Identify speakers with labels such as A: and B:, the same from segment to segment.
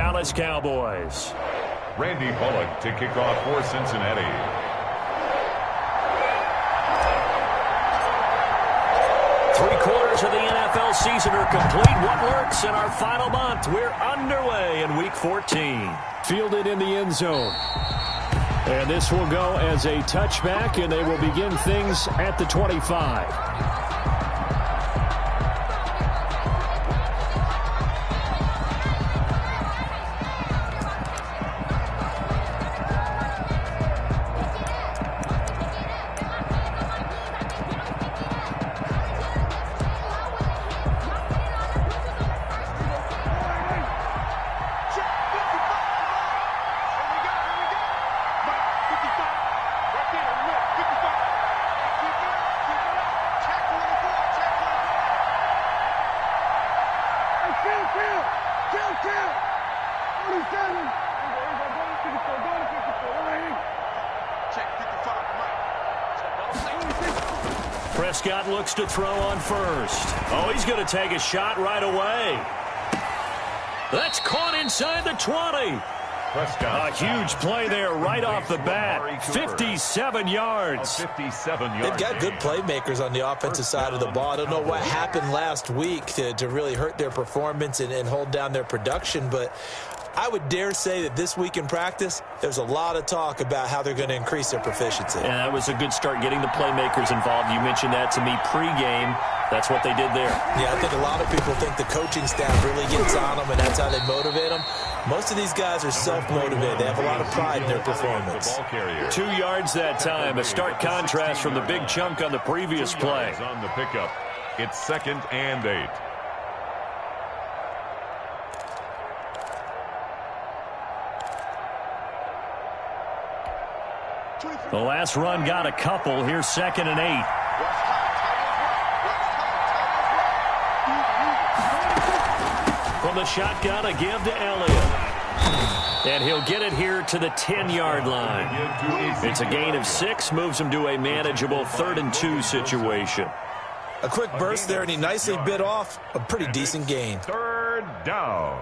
A: Dallas Cowboys.
B: Randy Bullock to kick off for Cincinnati.
A: Three-quarters of the NFL season are complete. What works in our final month? We're underway in Week 14.
C: Fielded in the end zone. And this will go as a touchback, and they will begin things at the 25.
A: Prescott looks to throw on first. Oh, he's going to take a shot right away. That's caught inside the 20.
B: Prescott.
A: A huge play there right off the bat. 57 yards.
B: 57 yards.
D: They've got good playmakers on the offensive side of the ball. I don't know what happened last week to really hurt their performance and hold down their production, but I would dare say that this week in practice, there's a lot of talk about how they're going to increase their proficiency.
A: And that was a good start getting the playmakers involved. You mentioned that to me pregame. That's what they did there.
D: Yeah, I think a lot of people think the coaching staff really gets on them, and that's how they motivate them. Most of these guys are self-motivated. They have a lot of pride in their performance.
A: 2 yards that time. A stark contrast from the big chunk on the previous play.
B: On the pickup, it's 2nd and 8.
A: The last run got a couple. Here's 2nd and 8. From the shotgun, a give to Elliott. And he'll get it here to the 10-yard line. It's a gain of 6, moves him to a manageable 3rd and 2 situation.
D: A quick burst there, and he nicely bit off a pretty decent gain.
B: 3rd down.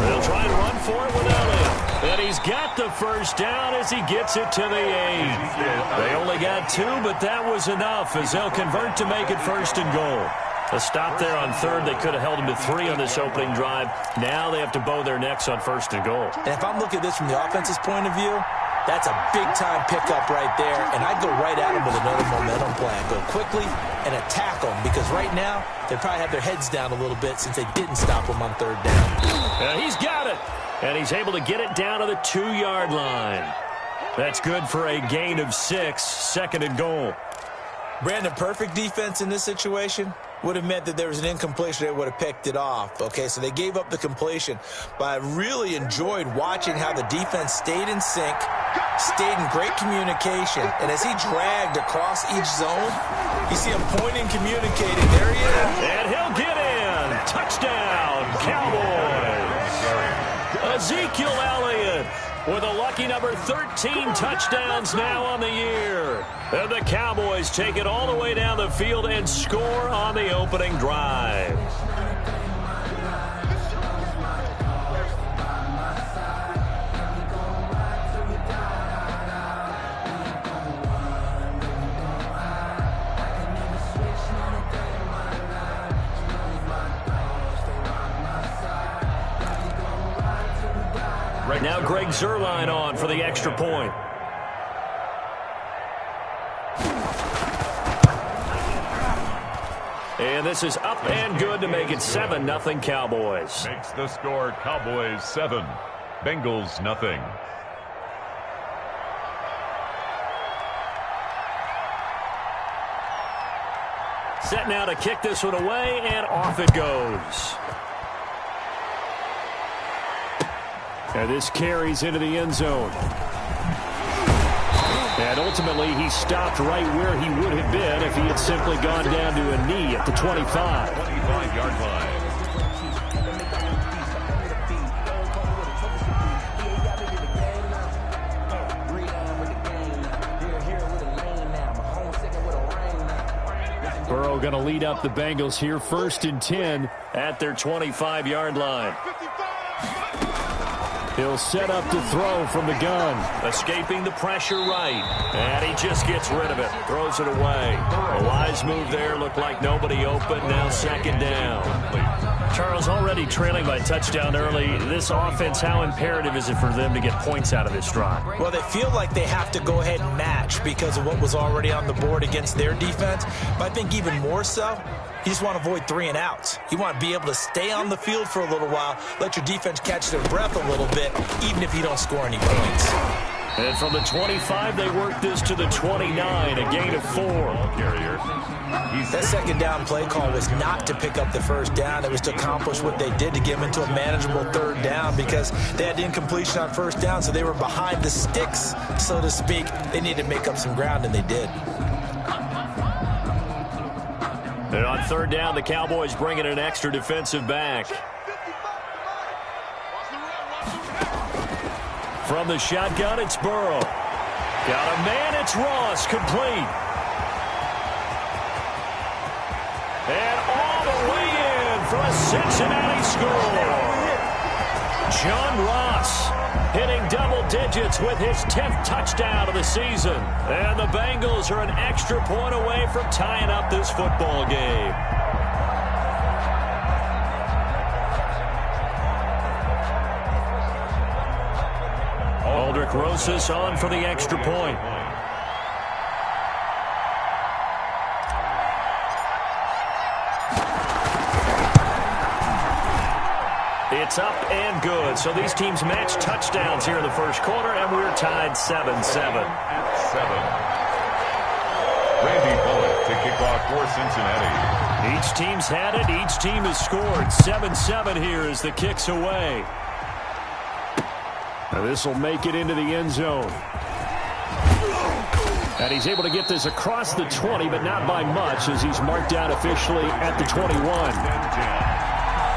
A: They'll try and run for it with Elliott. And he's got the first down as he gets it to the 8. They only got 2, but that was enough as they'll convert to make it 1st and goal. A stop there on 3rd. They could have held him to 3 on this opening drive. Now they have to bow their necks on 1st and goal.
D: And if I'm looking at this from the offense's point of view, that's a big-time pickup right there, and I'd go right at him with another momentum play. I'd go quickly and attack them, because right now they probably have their heads down a little bit since they didn't stop him on 3rd down.
A: And he's got it, and he's able to get it down to the 2-yard line. That's good for a gain of 6, 2nd and goal.
D: Brandon, perfect defense in this situation would have meant that there was an incompletion. They would have picked it off. Okay, so they gave up the completion. But I really enjoyed watching how the defense stayed in sync, stayed in great communication. And as he dragged across each zone, you see him pointing, communicating. There he is.
A: And he'll get in. Touchdown, Cowboys. Ezekiel Elliott with a lucky number 13 touchdowns now on the year. And the Cowboys take it all the way down the field and score on the opening drive. Now Greg Zuerlein on for the extra point. And this is up and good to make it 7-0 Cowboys.
B: Makes the score Cowboys 7, Bengals nothing.
A: Set now to kick this one away, and off it goes.
C: And this carries into the end zone. And ultimately, he stopped right where he would have been if he had simply gone down to a knee at the 25.
B: 25-yard line.
C: going to lead up the Bengals here, 1st and 10
A: at their 25-yard line.
C: He'll set up to throw from the gun.
A: Escaping the pressure right. And he just gets rid of it. Throws it away. A wise move there. Looked like nobody open. Now 2nd down.
C: Charles, already trailing by touchdown early. This offense, how imperative is it for them to get points out of this drive?
D: Well, they feel like they have to go ahead and match because of what was already on the board against their defense. But I think even more so, you just want to avoid 3 and outs. You want to be able to stay on the field for a little while, let your defense catch their breath a little bit, even if you don't score any points.
A: And from the 25, they work this to the 29, a gain of 4.
D: That 2nd down play call was not to pick up the 1st down. It was to accomplish what they did to get them into a manageable 3rd down because they had incompletion on 1st down, so they were behind the sticks, so to speak. They needed to make up some ground, and they did.
A: And on 3rd down, the Cowboys bring in an extra defensive back. From the shotgun, it's Burrow. Got a man, it's Ross, complete. And all the way in for a Cincinnati score. John Ross hitting double digits with his 10th touchdown of the season. And the Bengals are an extra point away from tying up this football game. Aldrich Rosas on for the extra point. It's up and good. So these teams match touchdowns here in the 1st quarter, and we're tied 7-7.
B: Randy Bullock to kick off for Cincinnati.
A: Each team's had it. Each team has scored. 7-7 here as the kick's away.
C: Now this will make it into the end zone. And he's able to get this across the 20, but not by much as he's marked out officially at the 21.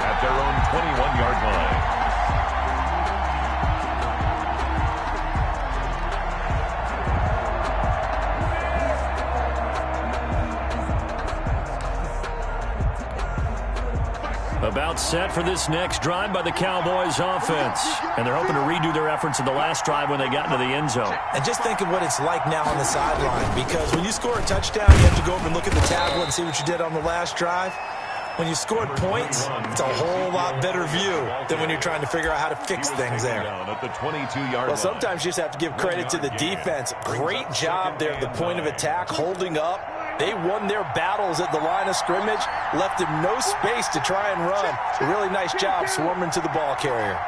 B: At their own 21-yard line.
A: About set for this next drive by the Cowboys offense. And they're hoping to redo their efforts in the last drive when they got into the end zone.
D: And just think of what it's like now on the sideline, because when you score a touchdown, you have to go over and look at the tablet and see what you did on the last drive. When you scored points, it's a whole lot better view than when you're trying to figure out how to fix things there.
B: At the 22-yard
D: Well, sometimes you just have to give credit to the defense. Great job there at the point of attack, holding up. They won their battles at the line of scrimmage, left them no space to try and run. A really nice job swarming to the ball carrier.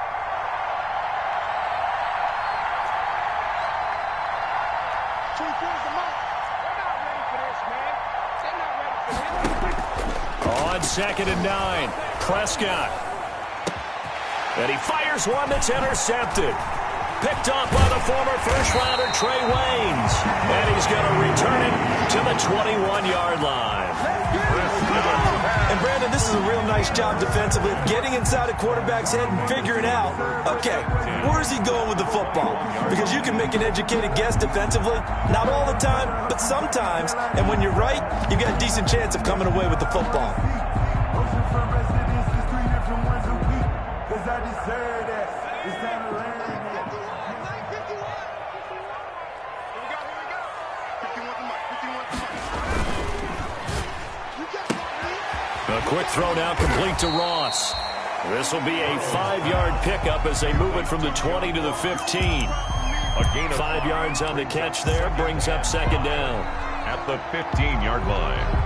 A: On 2nd and 9, Prescott. And he fires one that's intercepted. Picked off by the former first-rounder Trey Waynes. And he's going to return it to the 21-yard line.
D: And, Brandon, this is a real nice job defensively of getting inside a quarterback's head and figuring out, okay, where is he going with the football? Because you can make an educated guess defensively, not all the time, but sometimes. And when you're right, you've got a decent chance of coming away with the football.
A: A quick throw now complete to Ross. This will be a 5-yard pickup as they move it from the 20 to the 15. A gain of 5 yards on the catch there brings up 2nd down.
B: At the 15-yard line.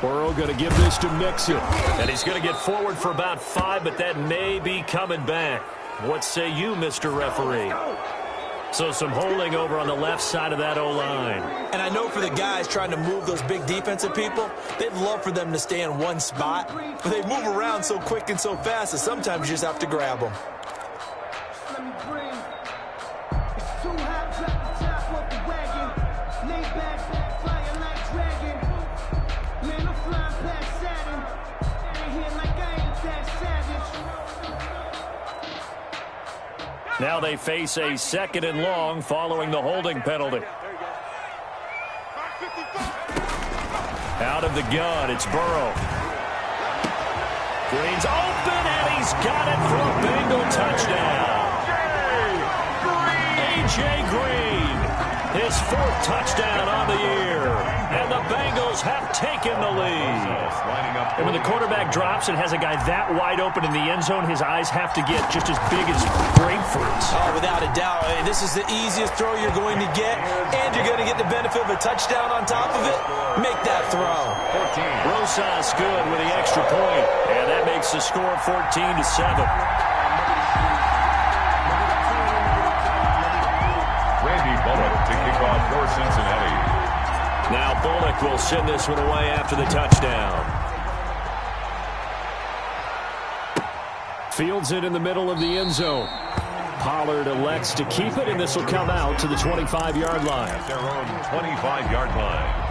C: Burrow going to give this to Mixon.
A: And he's going to get forward for about 5, but that may be coming back. What say you, Mr. Referee? So some holding over on the left side of that O-line.
D: And I know for the guys trying to move those big defensive people, they'd love for them to stay in one spot. But they move around so quick and so fast that sometimes you just have to grab them.
E: Let me bring. It's too hot, drop the top off the wagon.
C: Now they face a 2nd and long following the holding penalty. Out of the gun, it's Burrow. Green's open, and he's got it for a Bengal touchdown. A.J. Green, his 4th touchdown on the year. And the Bengals have taken the lead. And when the quarterback drops and has a guy that wide open in the end zone, his eyes have to get just as big as grapefruits.
D: Oh, without a doubt. This is the easiest throw you're going to get, and you're going to get the benefit of a touchdown on top of it. Make that throw.
C: Rosas good with the extra point, and that makes the score 14-7.
B: Bullock to kick off for Cincinnati.
C: Now Bullock will send this one away after the touchdown. Fields it in the middle of the end zone. Pollard elects to keep it, and this will come out to the 25-yard line.
B: At their own 25-yard line.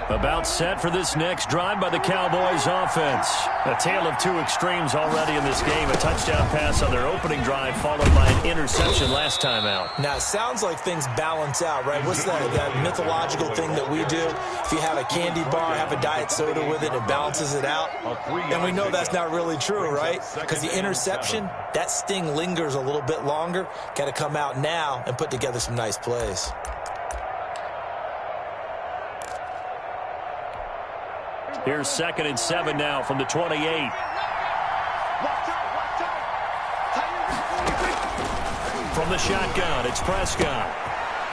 C: About set for this next drive by the Cowboys offense. A tale of 2 extremes already in this game. A touchdown pass on their opening drive followed by an interception last time out.
D: Now, it sounds like things balance out, right? What's that mythological thing that we do? If you have a candy bar, have a diet soda with it, it balances it out. And we know that's not really true, right? Because the interception, that sting lingers a little bit longer. Got to come out now and put together some nice plays.
C: Here's 2nd and 7 now from the 28. From the shotgun, it's Prescott.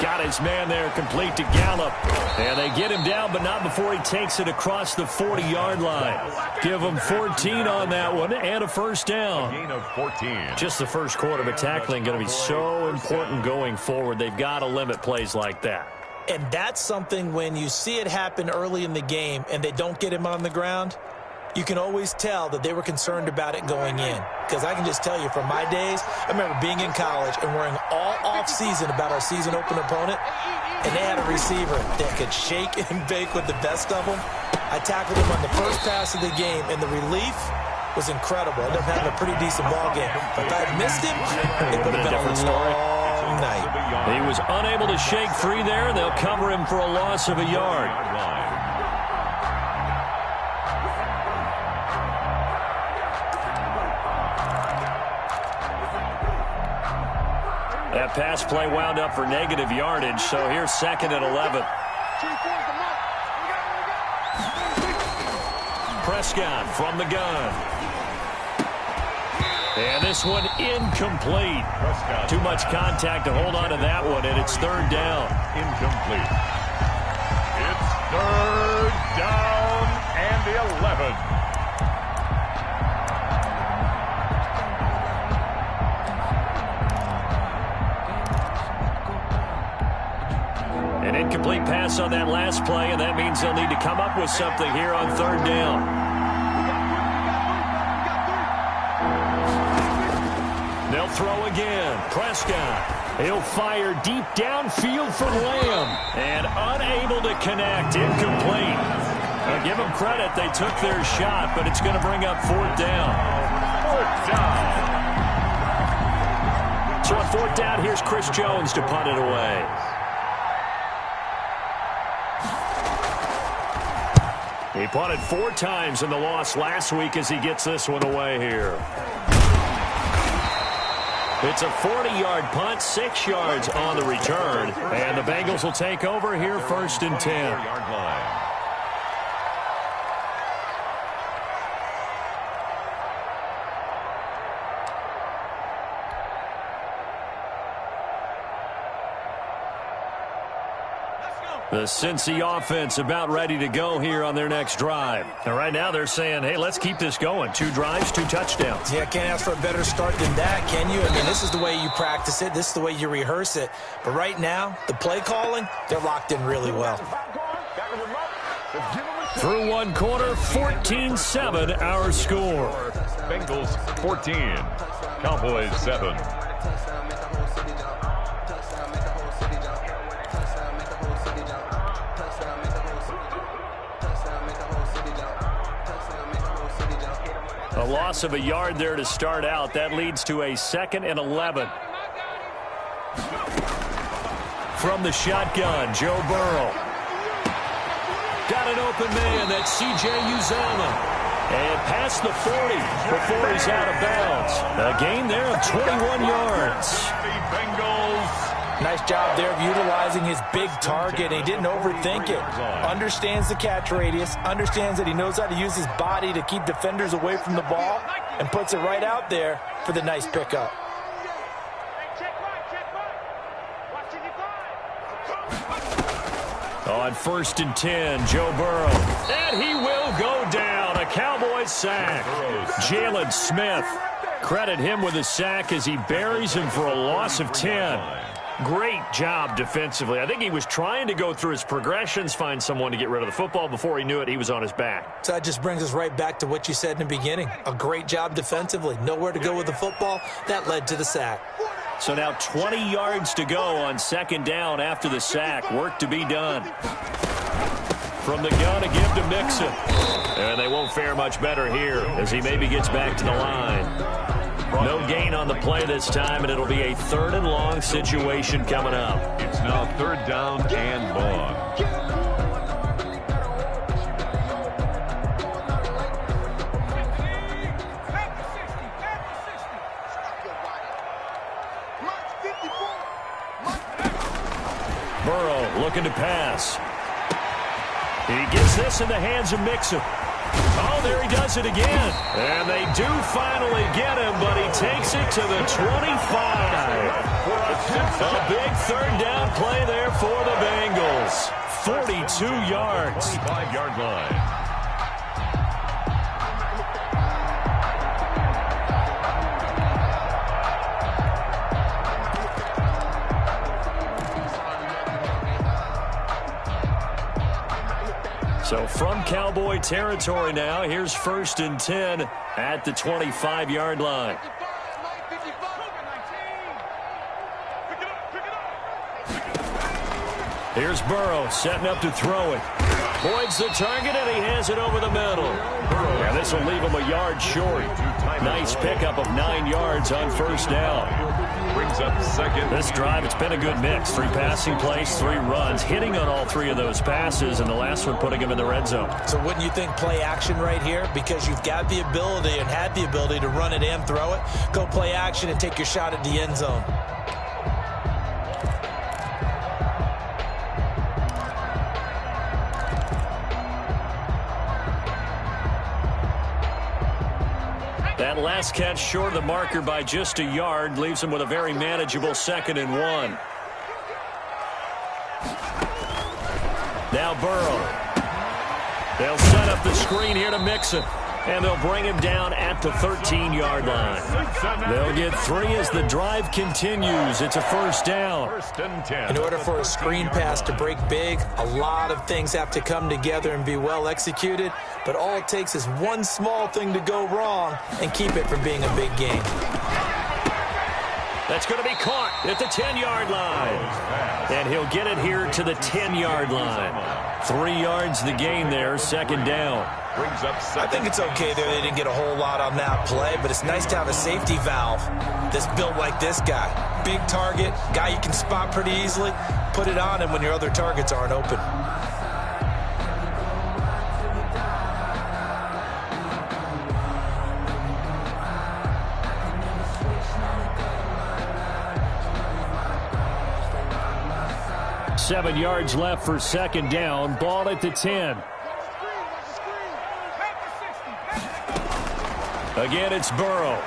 C: Got his man there complete to Gallup. And they get him down, but not before he takes it across the 40-yard line. Give him 14 on that one and a first down.
B: Gain of 14.
C: Just the first quarter, but tackling going to be so important going forward. They've got to limit plays like that.
D: And that's something when you see it happen early in the game and they don't get him on the ground, you can always tell that they were concerned about it going in. Because I can just tell you from my days, I remember being in college and worrying all off-season about our season opener opponent, and they had a receiver that could shake and bake with the best of them. I tackled him on the first pass of the game, and the relief was incredible. I ended up having a pretty decent ball game. But if I had missed him, it would have been a different story. Night.
C: He was unable to shake free there, and they'll cover him for a loss of a yard. That pass play wound up for negative yardage, so here's 2nd and 11. Prescott from the gun. And this one incomplete. Too much contact to hold on to that one, and it's 3rd down.
B: Incomplete. It's 3rd down and 11.
C: An incomplete pass on that last play, and that means they'll need to come up with something here on 3rd down. They'll throw again. Prescott. He'll fire deep downfield for Lamb. And unable to connect. Incomplete. Now give them credit. They took their shot, but it's going to bring up 4th down.
B: 4th down.
C: So on 4th down, here's Chris Jones to punt it away. He punted 4 times in the loss last week as he gets this one away here. It's a 40-yard punt, 6 yards on the return. And the Bengals will take over here 1st and 10. The Cincy offense about ready to go here on their next drive. And right now they're saying, hey, let's keep this going. 2 drives, 2 touchdowns.
D: Yeah, can't ask for a better start than that, can you? I mean, this is the way you practice it. This is the way you rehearse it. But right now, the play calling, they're locked in really well.
C: Through 1 quarter, 14-7 our score.
B: Bengals 14, Cowboys 7.
A: A loss of a yard there to start out. That leads to a 2nd and 11. From the shotgun, Joe Burrow. Got an open man. That's C.J. Uzomah. And past the 40 before he's out of bounds. A gain there of 21 yards.
D: Nice job there of utilizing his big target. He didn't overthink it. Understands the catch radius. Understands that he knows how to use his body to keep defenders away from the ball. And puts it right out there for the nice pickup.
A: On 1st and 10, Joe Burrow. And he will go down. A Cowboys sack. Jalen Smith. Credit him with a sack as he buries him for a loss of 10. Great job defensively. I think he was trying to go through his progressions, find someone to get rid of the football. Before he knew it, he was on his back.
D: So that just brings us right back to what you said in the beginning. A great job defensively. Nowhere to go with the football. That led to the sack.
A: So now 20 yards to go on 2nd down after the sack. Work to be done. From the gun, a give to Mixon. And they won't fare much better here as he maybe gets back to the line. No gain on the play this time, and it'll be a 3rd and long situation coming up.
B: It's now 3rd down and long.
A: Burrow looking to pass. He gets this in the hands of Mixon. Oh, there he does it again. And they do finally get him, but he takes it to the 25. A big 3rd down play there for the Bengals. 42 yards.
B: 25-yard line.
A: So from Cowboy territory now, here's 1st and 10 at the 25-yard line. Here's Burrow setting up to throw it. Boyd's the target, and he has it over the middle. Yeah, this will leave him a yard short. Nice pickup of 9 yards on 1st down.
B: Brings up 2nd.
A: This drive, it's been a good mix. 3 passing plays, 3 runs, hitting on all 3 of those passes, and the last one putting him in the red zone.
D: So wouldn't you think play action right here? Because you've got the ability and had the ability to run it and throw it. Go play action and take your shot at the end zone.
A: That last catch short of the marker by just a yard leaves him with a very manageable 2nd and 1. Now Burrow. They'll set up the screen here to Mixon. And they'll bring him down at the 13-yard line. They'll get 3 as the drive continues. It's a 1st down.
B: 1st and 10.
D: In order for a screen pass to break big, a lot of things have to come together and be well executed. But all it takes is one small thing to go wrong and keep it from being a big game.
A: That's going to be caught at the 10-yard line. And he'll get it here to the 10-yard line. 3 yards the gain there, 2nd down.
B: Brings up 2nd.
D: I think it's okay there. They didn't get a whole lot on that play, but it's nice to have a safety valve that's built like this guy. Big target, guy you can spot pretty easily. Put it on him when your other targets aren't open.
A: Seven yards left for 2nd down. Ball at the 10. Again, it's Burrow.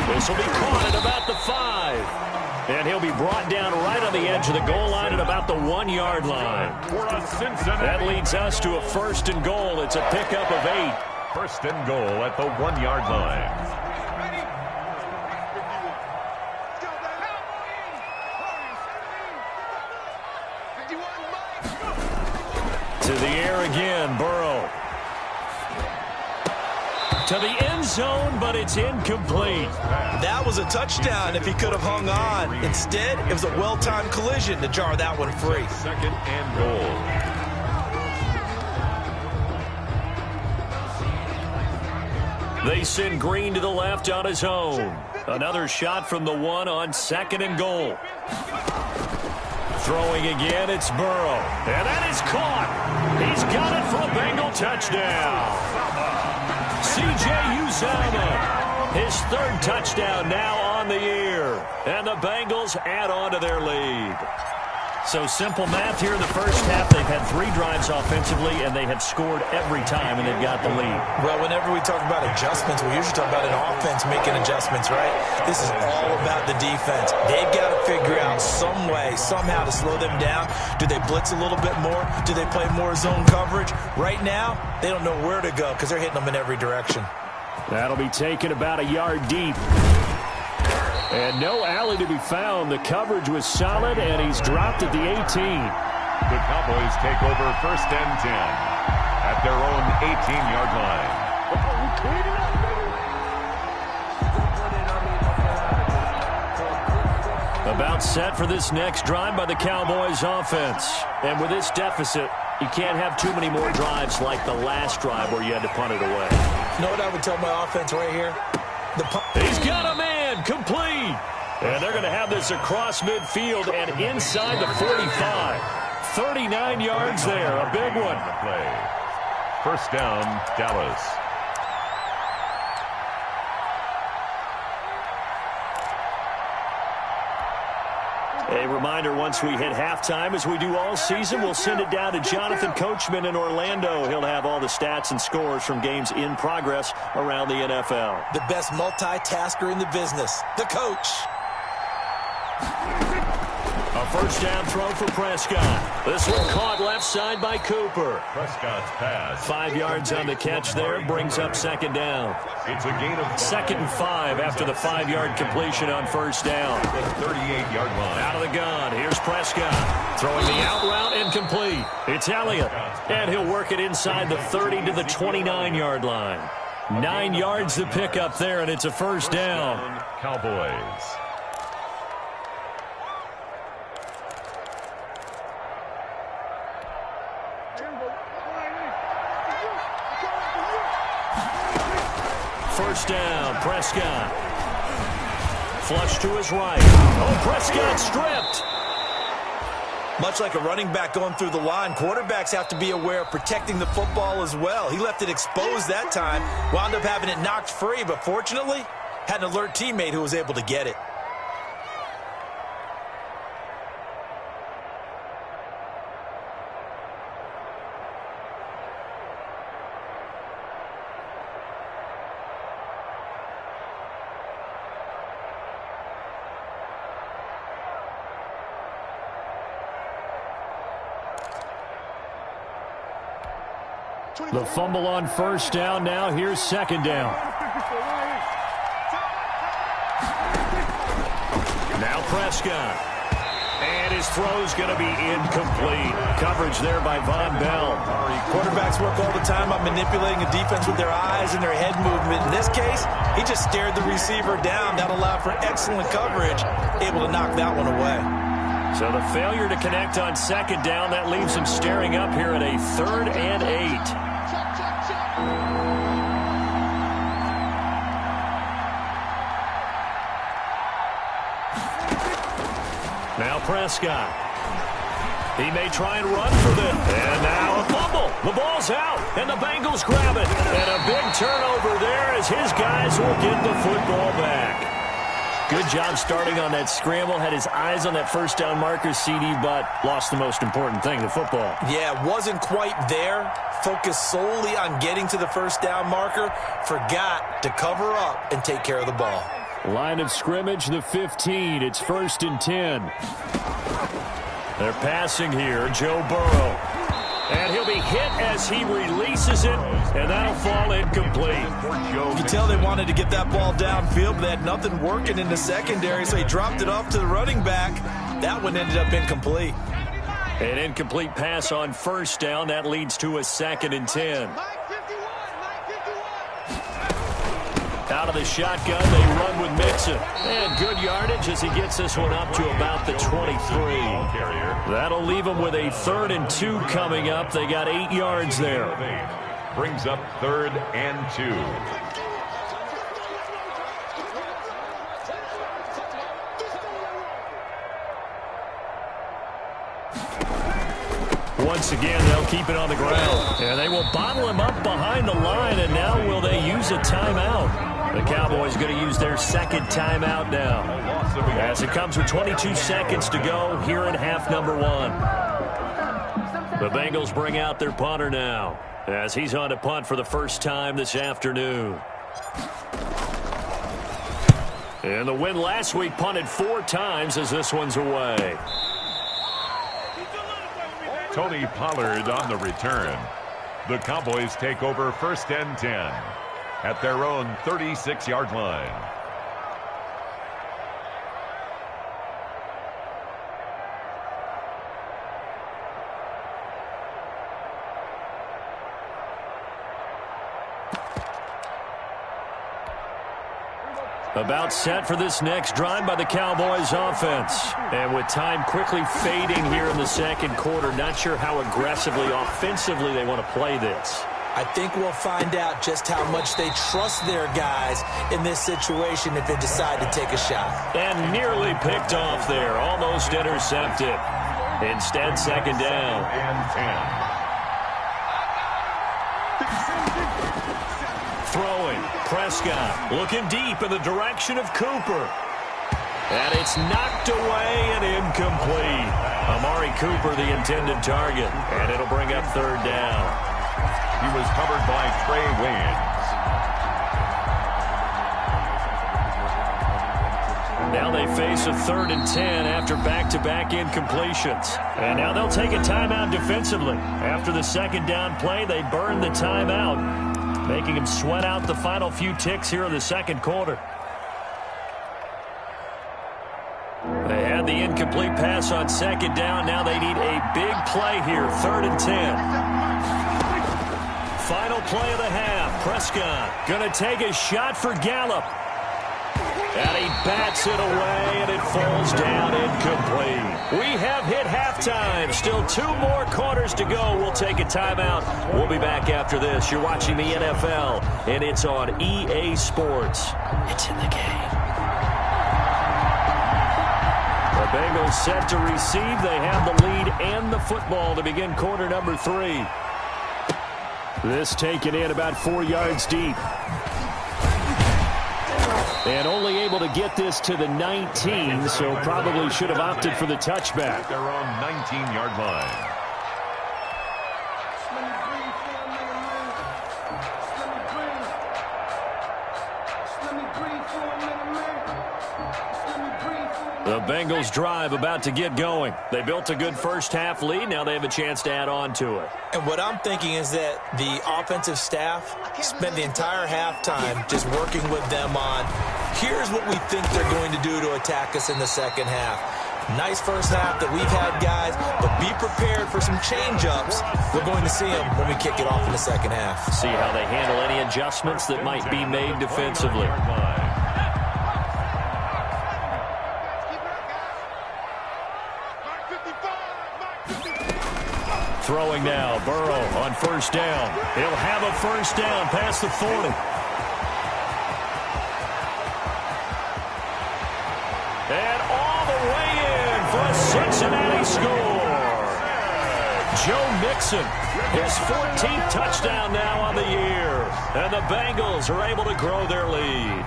A: This will be caught at about the 5. And he'll be brought down right on the edge of the goal line at about the 1-yard line. That leads us to a 1st and goal. It's a pickup of 8.
B: 1st and goal at the 1-yard line.
A: To the air again, Burrow. To the end zone, but it's incomplete.
D: That was a touchdown if he could have hung on. Instead, it was a well-timed collision to jar that one free.
B: 2nd and goal.
A: They send Green to the left on his own. Another shot from the 1 on 2nd and goal. Throwing again, it's Burrow. And that is caught. He's got it for a Bengal touchdown. C.J. Uzomah, his 3rd touchdown now on the year. And the Bengals add on to their lead. So simple math here in the first half. They've had 3 drives offensively, and they have scored every time, and they've got the lead.
D: Well, whenever we talk about adjustments, we usually talk about an offense making adjustments, right? This is all about the defense. They've got to figure out some way, somehow to slow them down. Do they blitz a little bit more? Do they play more zone coverage? Right now, they don't know where to go because they're hitting them in every direction.
A: That'll be taken about a yard deep. And no alley to be found. The coverage was solid, and he's dropped at the 18.
B: The Cowboys take over 1st and 10 at their own 18-yard line.
A: About set for this next drive by the Cowboys offense. And with this deficit, you can't have too many more drives like the last drive where you had to punt it away.
D: You know what I would tell my offense right here?
A: He's got a man, complete. And they're going to have this across midfield and inside the 45. 39 yards there, a big one.
B: Play. 1st down, Dallas.
A: A reminder, once we hit halftime, as we do all season, we'll send it down to Jonathan Coachman in Orlando. He'll have all the stats and scores from games in progress around the NFL.
D: The best multitasker in the business, the coach.
A: A 1st down throw for Prescott. This one caught left side by Cooper.
B: Prescott's pass.
A: 5 yards on the catch there, brings up 2nd down.
B: It's a gain of
A: 2nd and 5 after the 5-yard completion on 1st down.
B: The 38-yard line.
A: Out of the gun, here's Prescott. Throwing the out route, incomplete. It's Elliott, and he'll work it inside the 30 to the 29-yard line. 9 yards to pick up there, and it's a 1st down.
B: Cowboys.
A: First down, Prescott. Flush to his right. Oh, Prescott stripped.
D: Much like a running back going through the line, quarterbacks have to be aware of protecting the football as well. He left it exposed that time, wound up having it knocked free, but fortunately, had an alert teammate who was able to get it.
A: The fumble on 1st down. Now here's 2nd down. Now Prescott. And his throw's going to be incomplete. Coverage there by Von Bell.
D: Quarterbacks work all the time on manipulating a defense with their eyes and their head movement. In this case, he just stared the receiver down. That allowed for excellent coverage, able to knock that one away.
A: So the failure to connect on 2nd down, that leaves him staring up here at a 3rd and 8. Now Prescott. He may try and run for this. And now a fumble. The ball's out, and the Bengals grab it. And a big turnover there as his guys will get the football back. Good job starting on that scramble. Had his eyes on that 1st down marker, CD, but lost the most important thing, the football.
D: Yeah, wasn't quite there. Focused solely on getting to the 1st down marker. Forgot to cover up and take care of the ball.
A: Line of scrimmage, the 15. It's 1st and 10. They're passing here, Joe Burrow. And he'll be hit as he releases it, and that'll fall incomplete.
D: You can tell they wanted to get that ball downfield, but they had nothing working in the secondary, so he dropped it off to the running back. That one ended up incomplete.
A: An incomplete pass on 1st down. That leads to a 2nd and 10. Out of the shotgun, they run with Mixon. And good yardage as he gets this one up to about the 23. That'll leave them with a 3rd and 2 coming up. They got 8 yards there.
B: Brings up 3rd and 2.
A: Once again, they'll keep it on the ground. And they will bottle him up behind the line, and now will they use a timeout? The Cowboys going to use their second timeout now, as it comes with 22 seconds to go here in half number one. The Bengals bring out their punter now, as he's on to punt for the first time this afternoon. And the win last week punted 4 times as this one's away.
B: Tony Pollard on the return. The Cowboys take over first and 10 at their own 36-yard line.
A: About set for this next drive by the Cowboys offense. And with time quickly fading here in the second quarter, not sure how aggressively, offensively they want to play this.
D: I think we'll find out just how much they trust their guys in this situation if they decide to take a shot.
A: And nearly picked off there, almost intercepted. Instead, second down.
B: And 10.
A: Throwing, Prescott looking deep in the direction of Cooper. And it's knocked away and incomplete. Amari Cooper, the intended target. And it'll bring up third down.
B: He was covered by Trey Waynes.
A: Now they face a 3rd and 10 after back-to-back incompletions. And now they'll take a timeout defensively. After the second down play, they burn the timeout, making him sweat out the final few ticks here in the second quarter. They had the incomplete pass on second down. Now they need a big play here, 3rd and 10. Final play of the half. Prescott going to take a shot for Gallup. And he bats it away, and it falls down incomplete. We have hit halftime. Still 2 more quarters to go. We'll take a timeout. We'll be back after this. You're watching the NFL, and it's on EA Sports. It's in the game. The Bengals set to receive. They have the lead and the football to begin quarter number 3. This taken in about 4 yards deep. And only able to get this to the 19, so probably should have opted for the touchback.
B: Their own 19-yard line.
A: The Bengals drive about to get going. They built a good first-half lead. Now they have a chance to add on to it.
D: And what I'm thinking is that the offensive staff spent the entire halftime just working with them on, here's what we think they're going to do to attack us in the second half. Nice first half that we've had, guys, but be prepared for some change-ups. We're going to see them when we kick it off in the second half.
A: See how they handle any adjustments that might be made defensively. Throwing now, Burrow on first down. He'll have a first down past the 40. And all the way in for a Cincinnati score. Joe Mixon, his 14th touchdown now on the year. And the Bengals are able to grow their lead.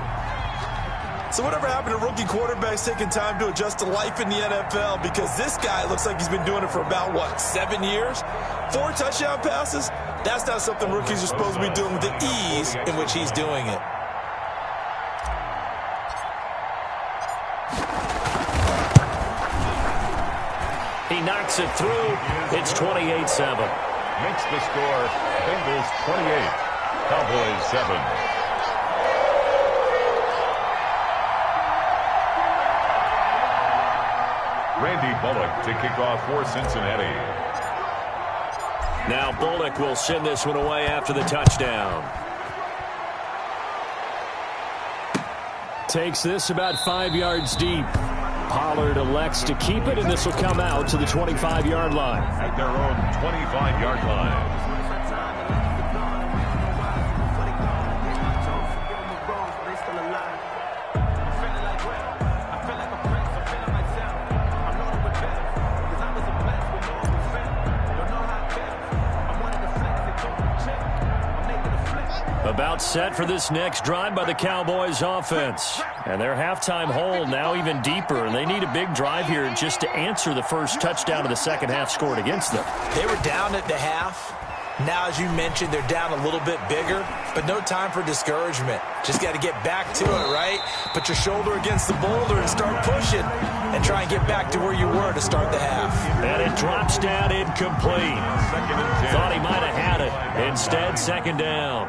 D: So whatever happened to rookie quarterbacks taking time to adjust to life in the NFL? Because this guy looks like he's been doing it for about, 7 years? 4 touchdown passes? That's not something rookies are supposed to be doing with the ease in which he's doing it.
A: He knocks it through. It's 28-7.
B: Makes the score Bengals 28, Cowboys 7. Randy Bullock to kick off for Cincinnati.
A: Now Bullock will send this one away after the touchdown. Takes this about 5 yards deep. Pollard elects to keep it, and this will come out to the 25-yard line.
B: At their own 25-yard line.
A: About set for this next drive by the Cowboys offense. And their halftime hole now even deeper. And they need a big drive here just to answer the first touchdown of the second half scored against them.
D: They were down at the half. Now, as you mentioned, they're down a little bit bigger, but no time for discouragement. Just got to get back to it, right? Put your shoulder against the boulder and start pushing and try and get back to where you were to start the half.
A: And it drops down incomplete. Thought he might have had it. Instead, second down.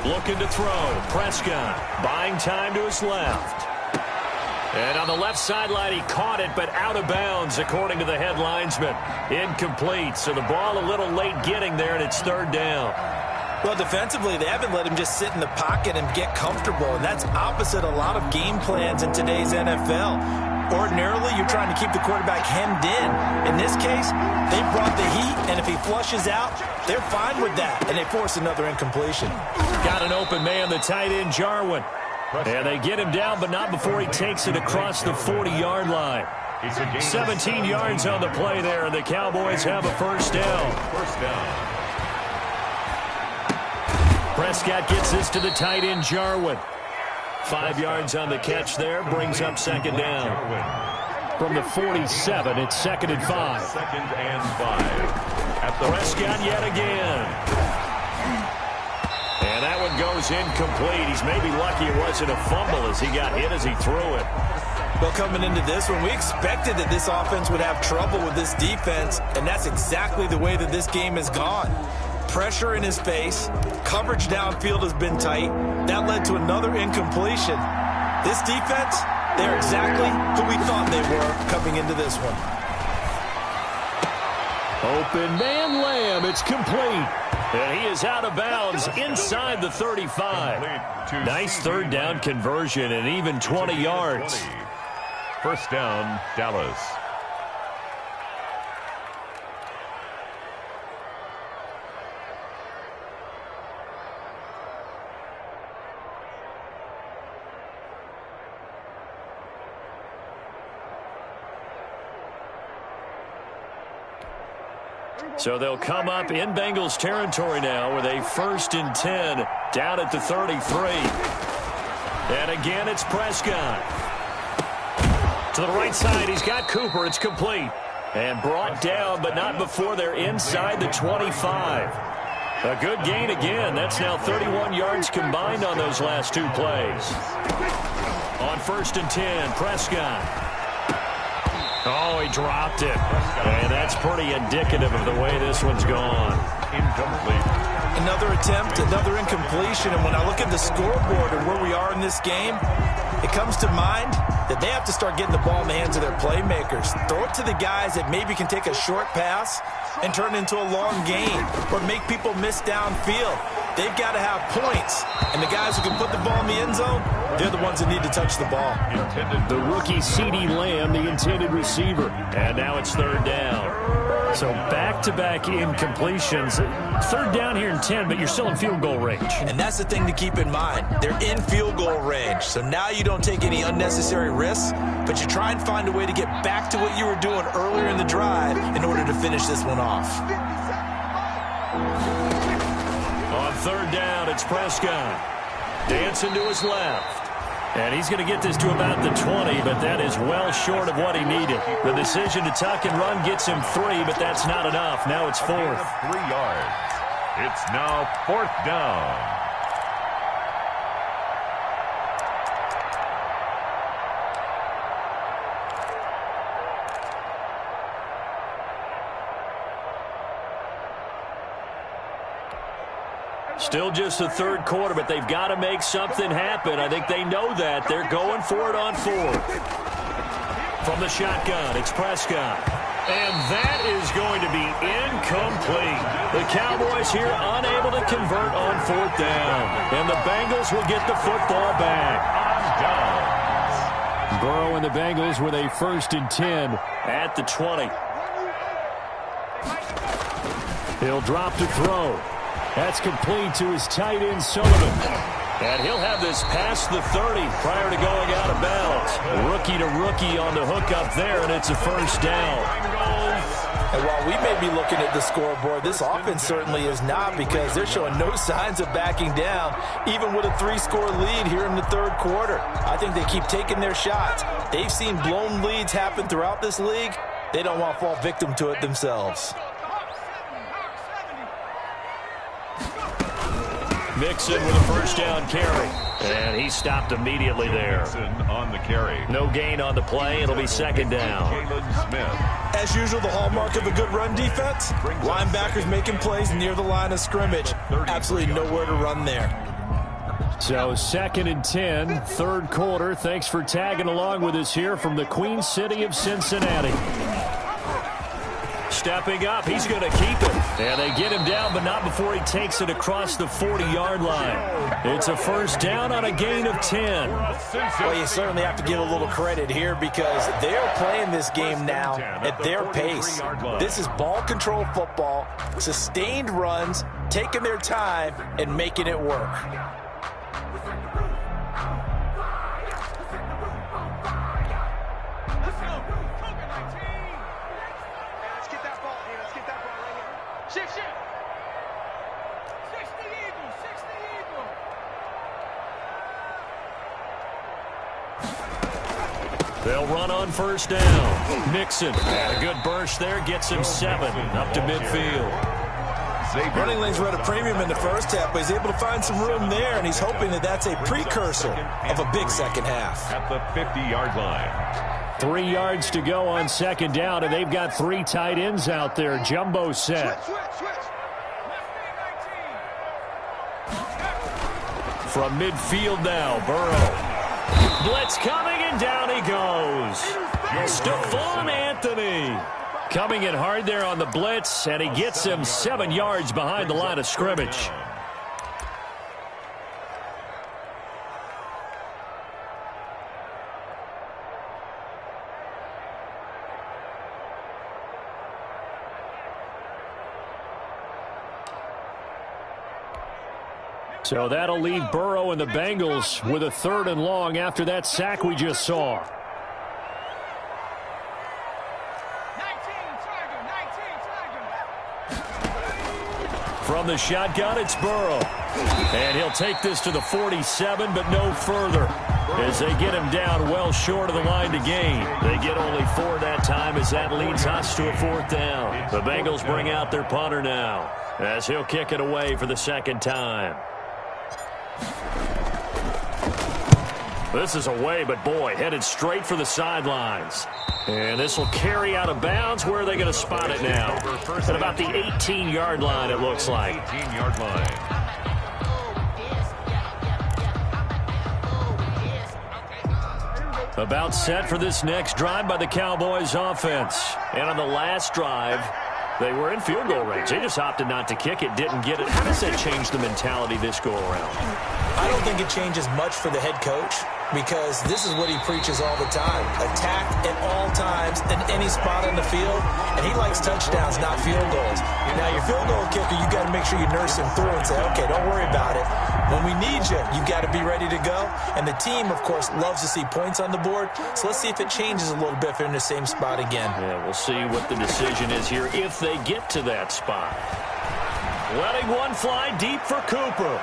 A: Looking to throw. Prescott buying time to his left. And on the left sideline, he caught it, but out of bounds, according to the head linesman. Incomplete, so the ball a little late getting there, and it's third down.
D: Well, defensively, they haven't let him just sit in the pocket and get comfortable, and that's opposite a lot of game plans in today's NFL. Ordinarily, you're trying to keep the quarterback hemmed in. In this case, they brought the heat, and if he flushes out, they're fine with that, and they force another incompletion.
A: Got an open man, the tight end, Jarwin. And they get him down, but not before he takes it across the 40-yard line. 17 yards on the play there, and the Cowboys have a first down. Prescott gets this to the tight end, Jarwin. 5 yards on the catch there, brings up second down. From the 47, it's second and 5.
B: Second and 5.
A: Prescott yet again. And that one goes incomplete. He's maybe lucky it wasn't a fumble as he got hit as he threw it.
D: Well, coming into this one, we expected that this offense would have trouble with this defense, and that's exactly the way that this game has gone. Pressure in his face, coverage downfield has been tight. That led to another incompletion. This defense, they're exactly who we thought they were coming into this one.
A: Open man Lamb, it's complete. And he is out of bounds inside the 35. Nice third down conversion and even 20 yards.
B: First down, Dallas.
A: So they'll come up in Bengals territory now with a 1st and 10 down at the 33. And again, it's Prescott. To the right side, he's got Cooper. It's complete. And brought down, but not before they're inside the 25. A good gain again. That's now 31 yards combined on those last two plays. On 1st and 10, Prescott. Oh, he dropped it. And that's pretty indicative of the way this one's gone.
B: Incomplete.
D: Another attempt, another incompletion. And when I look at the scoreboard and where we are in this game, it comes to mind that they have to start getting the ball in the hands of their playmakers. Throw it to the guys that maybe can take a short pass and turn it into a long gain or make people miss downfield. They've got to have points. And the guys who can put the ball in the end zone, they're the ones that need to touch the ball.
A: The rookie CeeDee Lamb, the intended receiver. And now it's third down. So back-to-back incompletions. Third down here in 10, but you're still in field goal range.
D: And that's the thing to keep in mind. They're in field goal range. So now you don't take any unnecessary risks, but you try and find a way to get back to what you were doing earlier in the drive in order to finish this one off.
A: On third down, it's Prescott. Dancing to his left. And he's going to get this to about the 20, but that is well short of what he needed. The decision to tuck and run gets him 3, but that's not enough. Now it's 4th.
B: 3 yards. It's now 4th down.
A: Still just the third quarter, but they've got to make something happen. I think they know that. They're going for it on 4th. From the shotgun, it's Prescott. And that is going to be incomplete. The Cowboys here unable to convert on 4th down. And the Bengals will get the football back. Burrow and the Bengals with a 1st and 10 at the 20. He'll drop to throw. That's complete to his tight end, Sullivan. And he'll have this past the 30 prior to going out of bounds. Rookie to rookie on the hook up there, and it's a first down.
D: And while we may be looking at the scoreboard, this offense certainly is not, because they're showing no signs of backing down, even with a 3-score lead here in the third quarter. I think they keep taking their shots. They've seen blown leads happen throughout this league. They don't want to fall victim to it themselves.
A: Mixon with a first down carry. And he stopped immediately there.
B: Mixon on the carry.
A: No gain on the play. It'll be second down.
D: As usual, the hallmark of a good run defense, linebackers making plays near the line of scrimmage. Absolutely nowhere to run there.
A: So 2nd and 10, third quarter. Thanks for tagging along with us here from the Queen City of Cincinnati. Stepping up, he's going to keep it. And they get him down, but not before he takes it across the 40-yard line. It's a first down on a gain of 10.
D: Well, you certainly have to give a little credit here, because they are playing this game now at their pace. This is ball control football, sustained runs, taking their time, and making it work.
A: They'll run on first down. Mixon had a good burst there, gets him 7 up to midfield.
D: Running lanes were at a premium in the first half, but he's able to find some room there, and he's hoping that that's a precursor of a big second half.
B: At the 50-yard line.
A: 3 yards to go on second down, and they've got 3 tight ends out there. Jumbo set. From midfield now, Burrow. Blitz coming, and down he goes. Stephon Anthony coming in hard there on the blitz, and he gets him 7 yards behind the line of scrimmage. So that'll leave Burrow and the Bengals with a 3rd and long after that sack we just saw. From the shotgun, it's Burrow. And he'll take this to the 47, but no further, as they get him down well short of the line to gain. They get only 4 that time, as that leads us to a 4th down. The Bengals bring out their punter now, as he'll kick it away for the 2nd time. This is away, but boy, headed straight for the sidelines. And this will carry out of bounds. Where are they going to spot it now? At about the 18-yard line, it looks like.
B: 18-yard line.
A: About set for this next drive by the Cowboys offense. And on the last drive, they were in field goal range. They just opted not to kick it, didn't get it. How does that change the mentality this go around?
D: I don't think it changes much for the head coach, because this is what he preaches all the time. Attack at all times in any spot on the field, and he likes touchdowns, not field goals. Now, your field goal kicker, you got to make sure you nurse him through and say, okay, don't worry about it. When we need you, you got to be ready to go. And the team, of course, loves to see points on the board. So let's see if it changes a little bit if they're in the same spot again.
A: Yeah, we'll see what the decision is here if they get to that spot. Letting one fly deep for Cooper.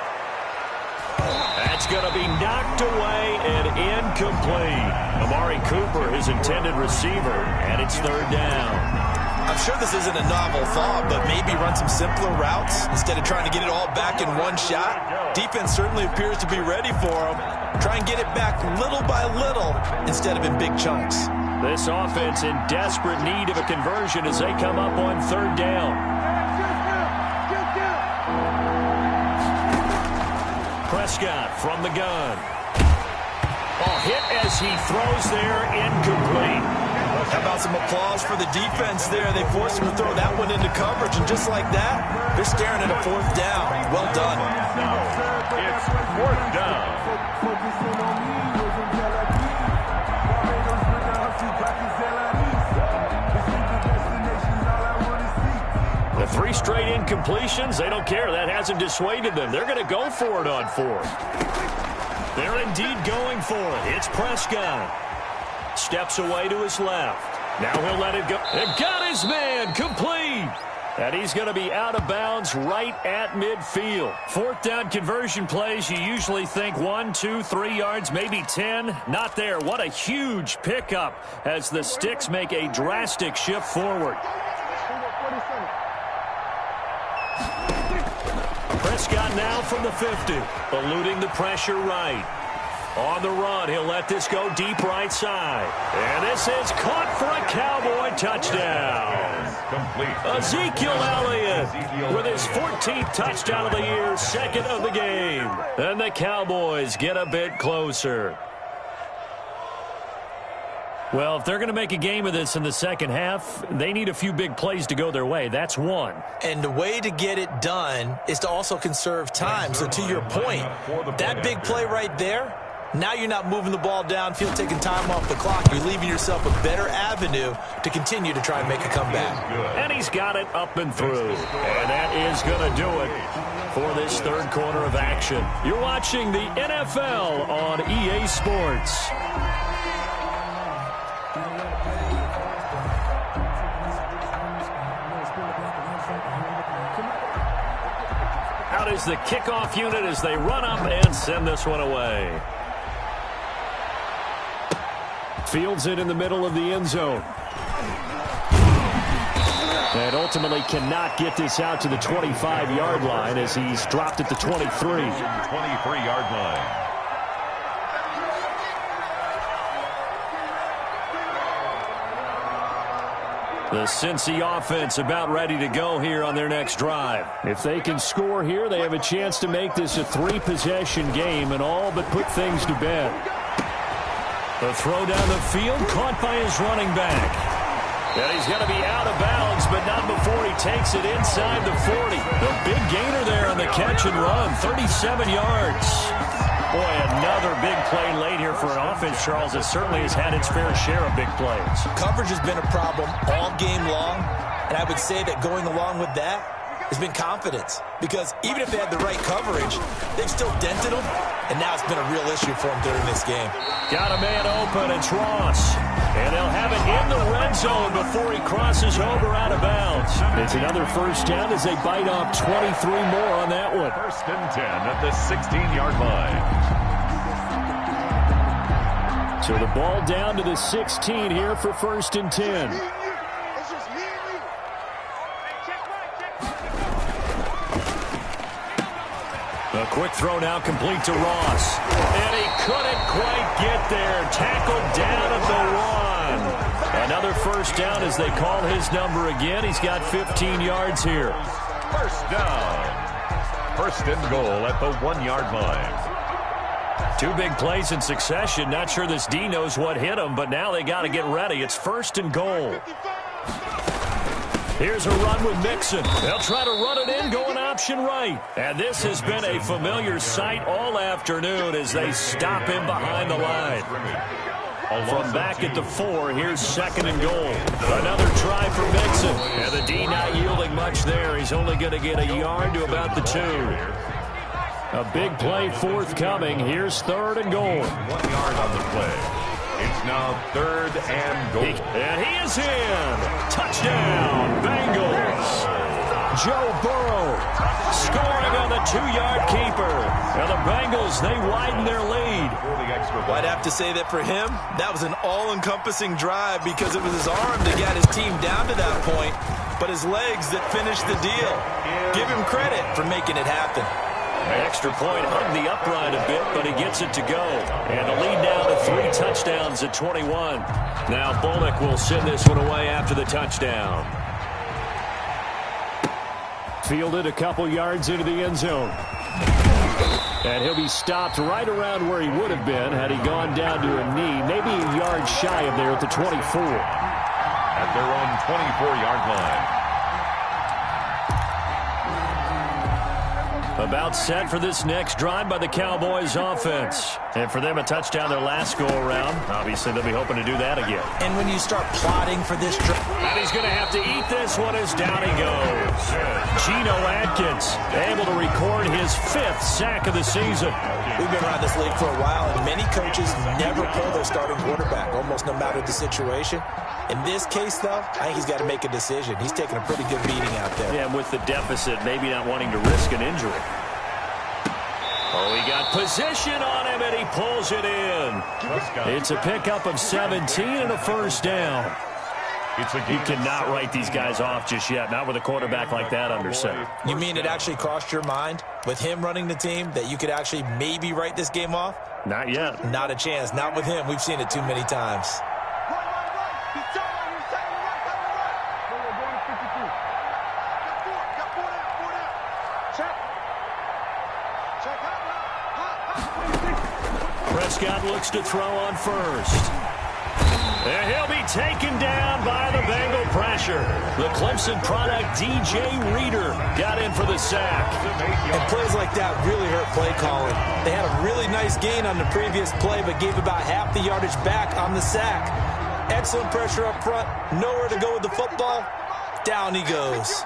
A: That's going to be knocked away and incomplete. Amari Cooper, his intended receiver, and it's 3rd down.
D: I'm sure this isn't a novel thought, but maybe run some simpler routes instead of trying to get it all back in one shot. Defense certainly appears to be ready for him. Try and get it back little by little instead of in big chunks.
A: This offense in desperate need of a conversion as they come up on 3rd down. Prescott from the gun. Oh, hit as he throws there, incomplete.
D: How about some applause for the defense there? They forced him to throw that one into coverage, and just like that, they're staring at a 4th down. Well done.
B: It's 4th down.
A: The 3 straight incompletions, they don't care. That hasn't dissuaded them. They're going to go for it on 4th. They're indeed going for it. It's Prescott. Steps away to his left. Now he'll let it go. It got his man complete. And he's going to be out of bounds right at midfield. Fourth down conversion plays, you usually think 1, 2, 3 yards, maybe 10. Not there. What a huge pickup as the Sticks make a drastic shift forward. Prescott now from the 50, eluding the pressure right. On the run, he'll let this go deep right side. And this is caught for a Cowboy touchdown.
B: Complete.
A: Ezekiel Elliott with his 14th touchdown of the year, second of the game. And the Cowboys get a bit closer. Well, if they're going to make a game of this in the second half, they need a few big plays to go their way. That's one.
D: And the way to get it done is to also conserve time. So to your point, that big play right there, now you're not moving the ball downfield, taking time off the clock. You're leaving yourself a better avenue to continue to try and make a comeback.
A: And he's got it up and through. And that is going to do it for this third quarter of action. You're watching the NFL on EA Sports. Out is the kickoff unit as they run up and send this one away. Fields it in the middle of the end zone. And ultimately cannot get this out to the 25-yard line as he's dropped at the 23.
B: 23-yard line.
A: The Cincy offense about ready to go here on their next drive. If they can score here, they have a chance to make this a 3-possession game and all but put things to bed. The throw down the field, caught by his running back. And he's going to be out of bounds, but not before he takes it inside the 40. The big gainer there on the catch and run, 37 yards. Boy, another big play late here for an offense, Charles, that certainly has had its fair share of big plays.
D: Coverage has been a problem all game long, and I would say that going along with that has been confidence. Because even if they had the right coverage, they've still dented them, and now it's been a real issue for them during this game.
A: Got a man open, it's Ross. And they'll have it in the red zone before he crosses over out of bounds. It's another first down as they bite off 23 more on that one.
B: First and 10 at the 16-yard line.
A: So the ball down to the 16 here for first and 10. A quick throw now complete to Ross. And he couldn't quite get there. Tackled down at the 1. Another first down as they call his number again. He's got 15 yards here.
B: First down. First and goal at the 1-yard line.
A: 2 big plays in succession. Not sure this D knows what hit him, but now they got to get ready. It's first and goal. Here's a run with Mixon. They'll try to run it in, going option right. And this has been a familiar sight all afternoon as they stop him behind the line. From back at the 4, here's second and goal. Another try for Mixon. And the D not yielding much there. He's only going to get a yard to about the 2. A big play forthcoming. Here's third and goal.
B: 1 yard on the play. It's now third and goal.
A: And he is in. Touchdown, Bengals. Joe Burrow scoring on the 2-yard keeper. And the Bengals, they widen their lead.
D: Well, I'd have to say that for him, that was an all-encompassing drive because it was his arm that got his team down to that point, but his legs that finished the deal. Give him credit for making it happen.
A: An extra point hugged the upright a bit, but he gets it to go. And the lead now to 3 touchdowns at 21. Now Bullock will send this one away after the touchdown. Fielded a couple yards into the end zone. And he'll be stopped right around where he would have been had he gone down to a knee, maybe a yard shy of there at the 24.
B: At their own 24-yard line.
A: About set for this next drive by the Cowboys offense.
C: And for them, a touchdown their last go-around. Obviously, they'll be hoping to do that again.
D: And when you start plotting for this drive...
C: And he's going to have to eat this one as down he goes. Geno Atkins able to record his 5th sack of the season.
D: We've been around this league for a while, and many coaches never pull their starting quarterback, almost no matter the situation. In this case, though, I think he's got to make a decision. He's taking a pretty good beating out there.
C: Yeah, and with the deficit, maybe not wanting to risk an injury. Oh, he got position on him, and he pulls it in. It's a pickup of 17 and a first down. You cannot write these guys off just yet, not with a quarterback like that under center.
D: You mean it actually crossed your mind with him running the team that you could actually maybe write this game off?
C: Not yet.
D: Not a chance. Not with him. We've seen it too many times.
C: Prescott looks to throw on first. And he'll be taken down by the Bengal pressure. The Clemson product, DJ Reader, got in for the sack.
D: And plays like that really hurt play calling. They had a really nice gain on the previous play, but gave about half the yardage back on the sack. Excellent pressure up front. Nowhere to go with the football. Down he goes.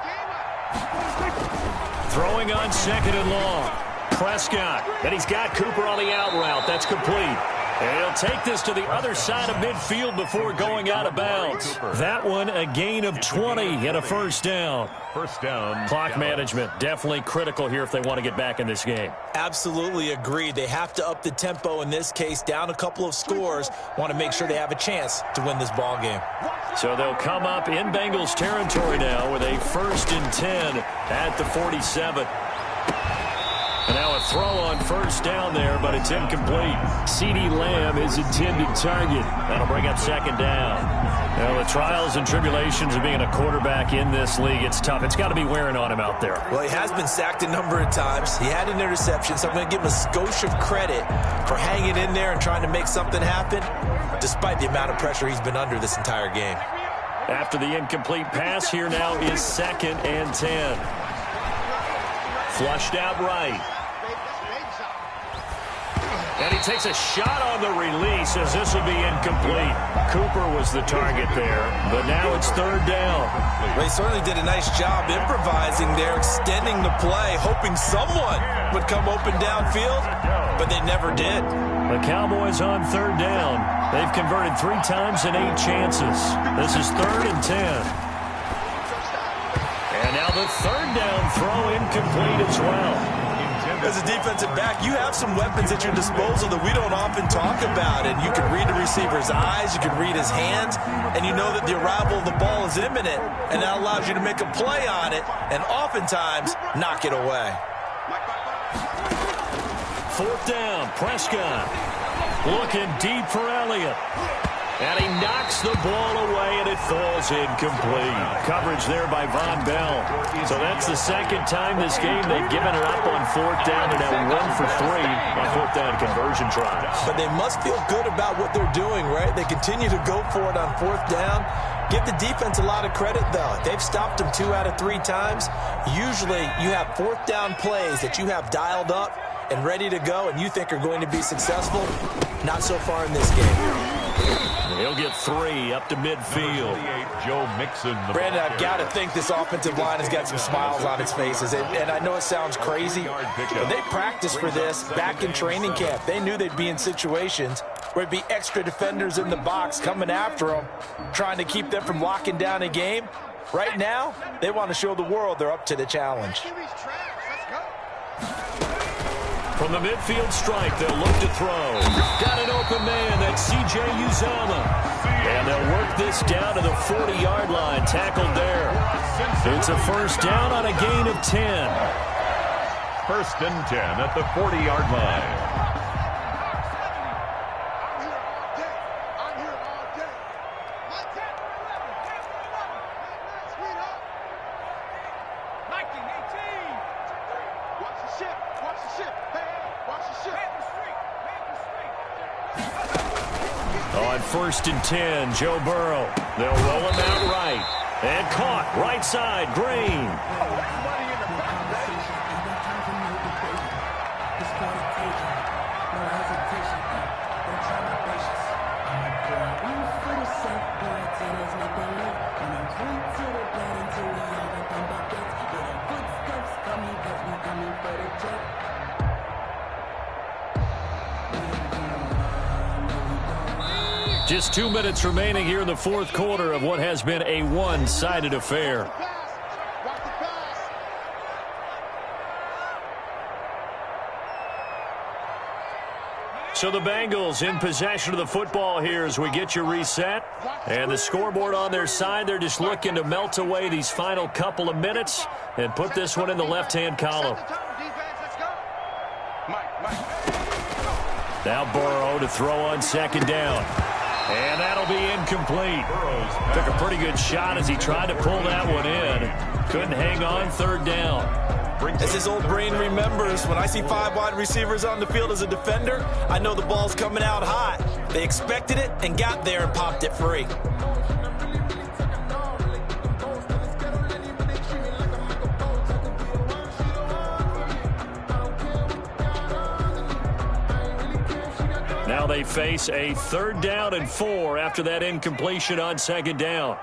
C: Throwing on 2nd and long. Prescott, and he's got Cooper on the out route. That's complete. And he'll take this to the other side of midfield before going out of bounds. That one, a gain of 20 and a first down.
B: First down.
C: Clock management, definitely critical here if they want to get back in this game.
D: Absolutely agreed. They have to up the tempo in this case, down a couple of scores. Want to make sure they have a chance to win this ball game.
C: So they'll come up in Bengals territory now with a 1st and 10 at the 47. And now a throw on first down there, but it's incomplete. CeeDee Lamb is intended target. That'll bring up 2nd down. Now, the trials and tribulations of being a quarterback in this league, it's tough. It's got to be wearing on him out there.
D: Well, he has been sacked a number of times. He had an interception, so I'm going to give him a skosh of credit for hanging in there and trying to make something happen, despite the amount of pressure he's been under this entire game.
C: After the incomplete pass, here now is 2nd and 10. Flushed out right. And he takes a shot on the release as this will be incomplete. Cooper was the target there, but now it's 3rd down.
D: They certainly did a nice job improvising there, extending the play, hoping someone would come open downfield, but they never did.
C: The Cowboys on 3rd down. They've converted 3 times in 8 chances. This is 3rd and 10. And now the 3rd down throw incomplete as well.
D: As a defensive back, you have some weapons at your disposal that we don't often talk about. And you can read the receiver's eyes, you can read his hands, and you know that the arrival of the ball is imminent. And that allows you to make a play on it and oftentimes knock it away.
C: 4th down, Prescott. Looking deep for Elliott. And he knocks the ball away, and it falls incomplete. Coverage there by Von Bell. So that's the 2nd time this game they've given it up on 4th down, and now 1 for 3 on 4th down conversion tries.
D: But they must feel good about what they're doing, right? They continue to go for it on 4th down. Give the defense a lot of credit, though. They've stopped them 2 out of 3 times. Usually you have 4th down plays that you have dialed up and ready to go and you think are going to be successful. Not so far in this game.
C: He'll get 3 up to midfield.
B: Joe Mixon.
D: Brandon, I've got to think this offensive line has got some smiles on its faces. And I know it sounds crazy, but they practiced for this back in training camp. They knew they'd be in situations where it'd be extra defenders in the box coming after them, trying to keep them from locking down a game. Right now, they want to show the world they're up to the challenge.
C: From the midfield strike, they'll look to throw. Got an open man. That's C.J. Uzomah. And they'll work this down to the 40-yard line. Tackled there. It's a 1st down on a gain of 10.
B: 1st and 10 at the 40-yard line.
C: On 1st and 10, Joe Burrow. They'll roll him out right. And caught right side, Green.
A: Just 2 minutes remaining here in the fourth quarter of what has been a one-sided affair. So the Bengals in possession of the football here as we get you reset. And the scoreboard on their side, they're just looking to melt away these final couple of minutes and put this one in the left-hand column. Now Burrow to throw on second down. And that'll be incomplete. Took a pretty good shot as he tried to pull that one in. Couldn't hang on third down.
D: As his old brain remembers, when I see 5 wide receivers on the field as a defender, I know the ball's coming out hot. They expected it and got there and popped it free.
A: Now they face a 3rd down and 4 after that incompletion on second down.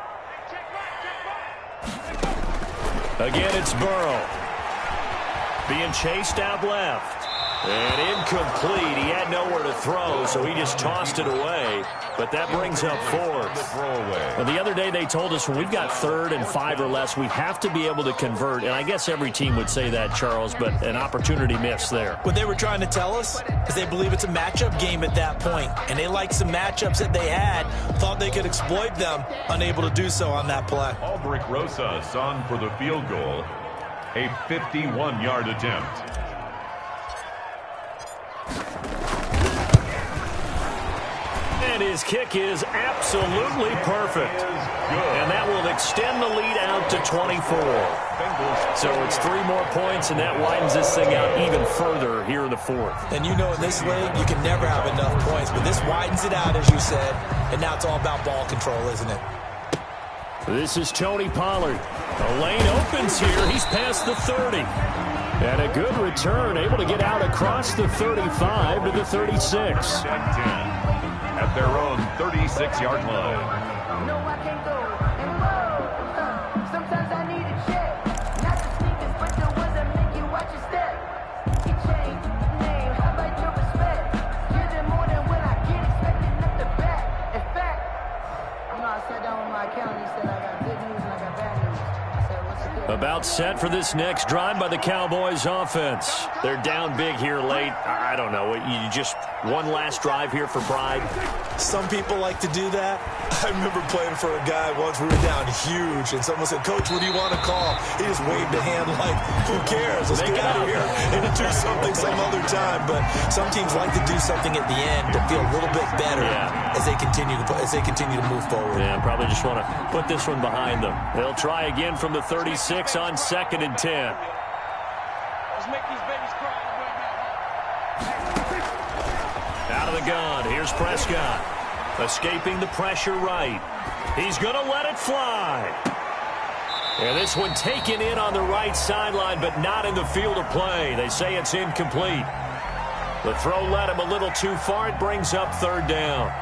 A: Again, it's Burrow. Being chased out left. And incomplete. He had nowhere to throw, so he just tossed it away. But that brings up 4th. Well, the other day they told us when we've got 3rd and 5 or less, we have to be able to convert. And I guess every team would say that, Charles, but an opportunity missed there.
D: What they were trying to tell us is they believe it's a matchup game at that point. And they liked some matchups that they had, thought they could exploit them, unable to do so on that play.
B: Aldrich Rosas on for the field goal. A 51-yard attempt.
A: And his kick is absolutely perfect. And that will extend the lead out to 24. So it's 3 more points, and that widens this thing out even further here in the 4th.
D: And you know in this league, you can never have enough points. But this widens it out, as you said. And now it's all about ball control, isn't it?
A: This is Tony Pollard. The lane opens here. He's past the 30. And a good return, able to get out across the 35 to the 36.
B: At their own 36-yard line.
E: No, I can't go and roll. Sometimes I need a check. Not the sneakers, but the ones that make you watch your step. You change your name, how about your respect? You're the more than when I get expected not to back. In fact, I sat down with my accountant. He said I got good news and I got bad news. I said, what's the good?
A: About set for this next drive by the Cowboys offense. They're down big here late. I don't know. You just one last drive here for pride.
D: Some people like to do that. I remember playing for a guy once. We were down huge, and someone said, "Coach, what do you want to call?" He just waved a hand like, "Who cares? Let's get out of here and do something some other time." But some teams like to do something at the end to feel a little bit better as they continue to move forward.
A: Yeah, probably just want to put this one behind them. They'll try again from the 36 on 2nd and 10.
E: Let's make these babies cry right now.
A: Out of the gun, here's Prescott. Escaping the pressure right. He's going to let it fly. And this one taken in on the right sideline, but not in the field of play. They say it's incomplete. The throw led him a little too far. It brings up 3rd down.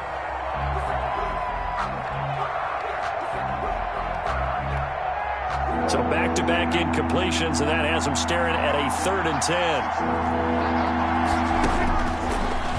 A: So back-to-back incompletions, and that has him staring at a 3rd and 10.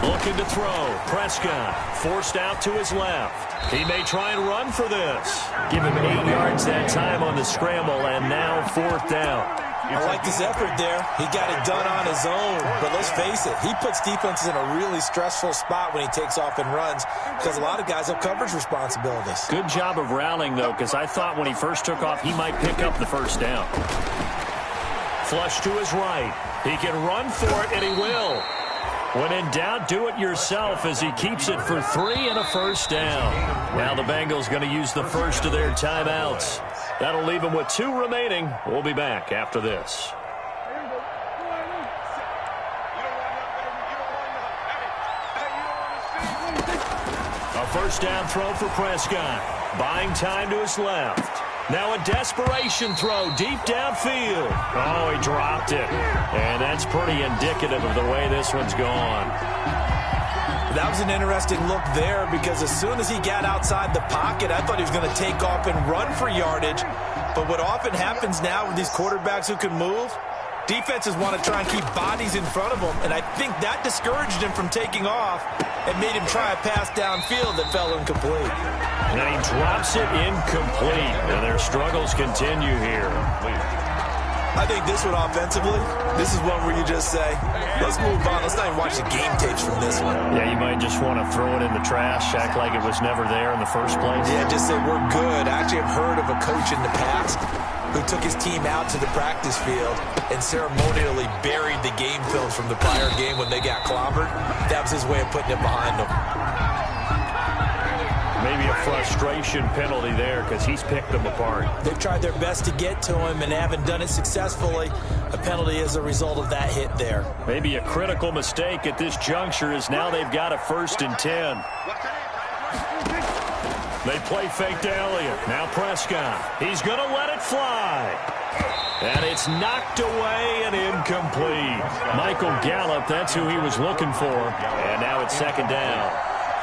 A: Looking to throw. Prescott forced out to his left. He may try and run for this. Give him 8 yards that time on the scramble, and now 4th down.
D: I like his effort there. He got it done on his own. But let's face it, he puts defenses in a really stressful spot when he takes off and runs because a lot of guys have coverage responsibilities.
A: Good job of rallying, though, because I thought when he first took off, he might pick up the 1st down. Flush to his right. He can run for it, and he will. When in doubt, do it yourself as he keeps it for 3 and a 1st down. Now the Bengals going to use the first of their timeouts. That'll leave them with 2 remaining. We'll be back after this. A 1st down throw for Prescott. Buying time to his left. Now a desperation throw deep downfield. Oh, he dropped it. And that's pretty indicative of the way this one's gone.
D: That was an interesting look there because as soon as he got outside the pocket, I thought he was going to take off and run for yardage. But what often happens now with these quarterbacks who can move, Defenses want to try and keep bodies in front of them, and I think that discouraged him from taking off and made him try a pass downfield that fell incomplete.
A: And he drops it incomplete, and their struggles continue here.
D: I think this one offensively, this is one where you just say, let's move on. Let's not even watch the game tapes from this one.
A: Yeah, you might just want to throw it in the trash, act like it was never there in the first place.
D: Yeah, just say we're good. I actually have heard of a coach in the past who took his team out to the practice field and ceremonially buried the game films from the prior game when they got clobbered. That was his way of putting it behind them.
A: Maybe a frustration penalty there because he's picked them apart.
D: They've tried their best to get to him and haven't done it successfully. A penalty as a result of that hit there.
A: Maybe a critical mistake at this juncture is now they've got a 1st and 10. They play fake to Elliott. Now Prescott. He's going to let it fly. And it's knocked away and incomplete. Michael Gallup, that's who he was looking for. And now it's 2nd down.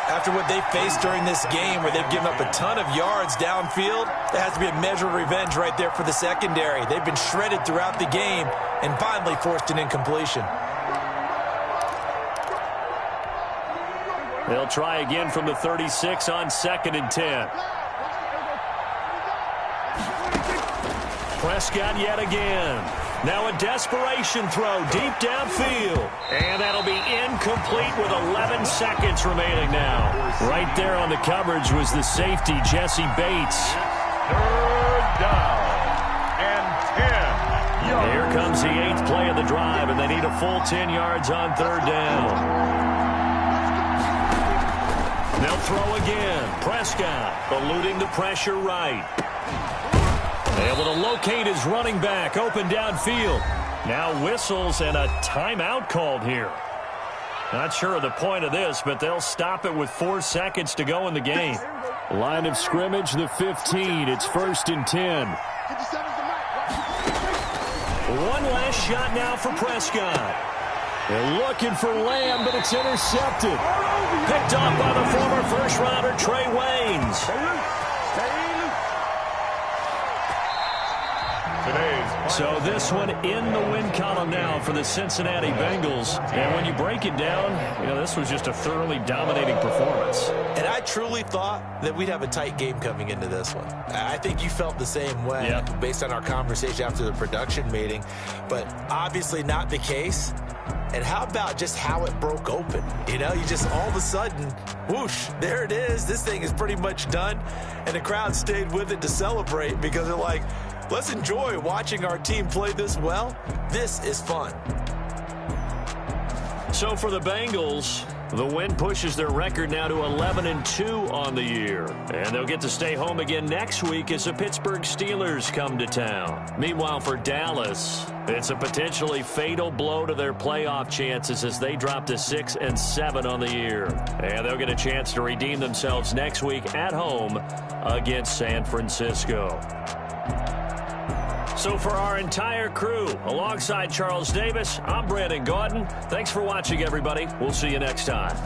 D: After what they faced during this game where they've given up a ton of yards downfield, there has to be a measure of revenge right there for the secondary. They've been shredded throughout the game and finally forced an incompletion.
A: They'll try again from the 36 on 2nd and 10. Prescott yet again. Now a desperation throw deep downfield. And that'll be incomplete with 11 seconds remaining now. Right there on the coverage was the safety, Jesse Bates.
B: 3rd down and 10 yards.
A: Here comes the 8th play of the drive, and they need a full 10 yards on 3rd down. They'll throw again. Prescott eluding the pressure right. Able to locate his running back open downfield. Now whistles and a timeout called here. Not sure of the point of this, but they'll stop it with 4 seconds to go in the game. Line of scrimmage, the 15. It's 1st and 10. One last shot now for Prescott. They're looking for Lamb, but it's intercepted. Picked off by the former first-rounder Trey Waynes. So this one in the win column now for the Cincinnati Bengals. And when you break it down, this was just a thoroughly dominating performance.
D: And I truly thought that we'd have a tight game coming into this one. I think you felt the same way based on our conversation after the production meeting. But obviously not the case. And how about just how it broke open? You just all of a sudden, whoosh, there it is. This thing is pretty much done. And the crowd stayed with it to celebrate because they're like, let's enjoy watching our team play this well. This is fun.
A: So for the Bengals, the win pushes their record now to 11-2 on the year. And they'll get to stay home again next week as the Pittsburgh Steelers come to town. Meanwhile, for Dallas, it's a potentially fatal blow to their playoff chances as they drop to 6-7 on the year. And they'll get a chance to redeem themselves next week at home against San Francisco. So for our entire crew, alongside Charles Davis, I'm Brandon Gaudin. Thanks for watching, everybody. We'll see you next time.